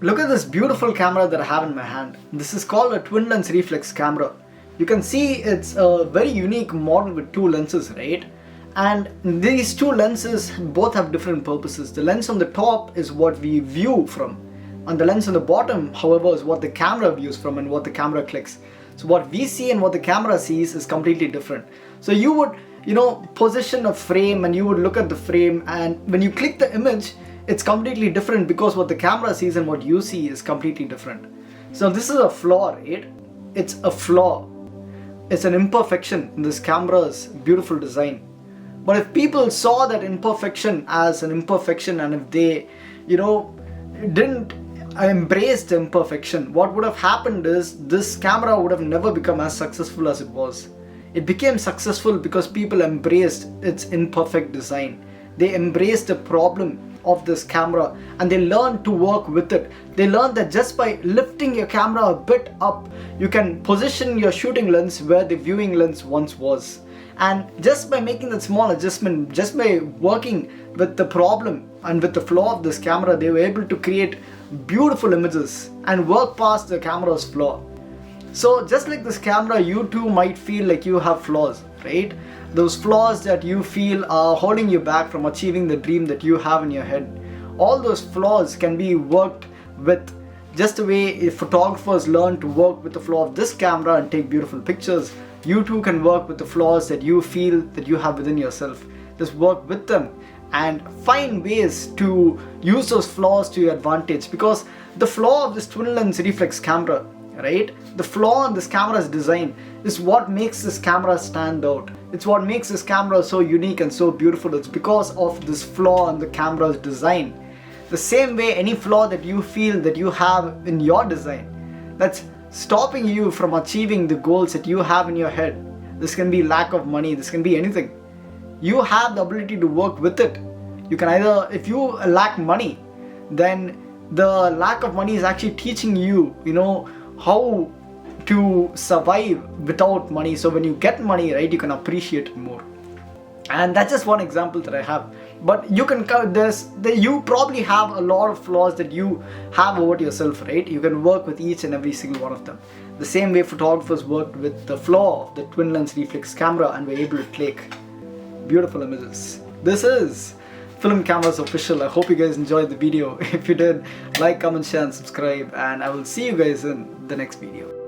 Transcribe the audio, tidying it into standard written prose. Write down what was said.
Look at this beautiful camera that I have in my hand. This is called a Twin Lens Reflex camera. You can see it's a very unique model with two lenses, right? And these two lenses both have different purposes. The lens on the top is what we view from, and the lens on the bottom, however, is what the camera views from and what the camera clicks. So what we see and what the camera sees is completely different. So you would, position a frame and you would look at the frame, and when you click the image, it's completely different because what the camera sees and what you see is completely different. So this is a flaw, right? It's a flaw. It's an imperfection in this camera's beautiful design. But if people saw that imperfection as an imperfection, and if they, didn't embrace the imperfection, what would have happened is this camera would have never become as successful as it was. It became successful because people embraced its imperfect design. They embraced the problem of this camera and they learned to work with it. They learned that just by lifting your camera a bit up, you can position your shooting lens where the viewing lens once was. And just by making that small adjustment, just by working with the problem and with the flaw of this camera, they were able to create beautiful images and work past the camera's flaw. So just like this camera, you too might feel like you have flaws, right? Those flaws that you feel are holding you back from achieving the dream that you have in your head. All those flaws can be worked with, just the way photographers learn to work with the flaw of this camera and take beautiful pictures. You too can work with the flaws that you feel that you have within yourself. Just work with them and find ways to use those flaws to your advantage, because the flaw of this Twin Lens Reflex camera, right? The flaw in this camera's design is what makes this camera stand out. It's what makes this camera so unique and so beautiful. It's because of this flaw in the camera's design. The same way, any flaw that you feel that you have in your design that's stopping you from achieving the goals that you have in your head. This can be lack of money, this can be anything. You have the ability to work with it. You can either, if you lack money, then the lack of money is actually teaching you, how to survive without money. So when you get money, right, you can appreciate it more. And that's just one example that I have. But you can you probably have a lot of flaws that you have about yourself, right? You can work with each and every single one of them. The same way photographers worked with the flaw of the Twin Lens Reflex camera and were able to click beautiful images. This is Film Cameras Official. I hope you guys enjoyed the video. If you did, like, comment, share and subscribe, and I will see you guys in the next video.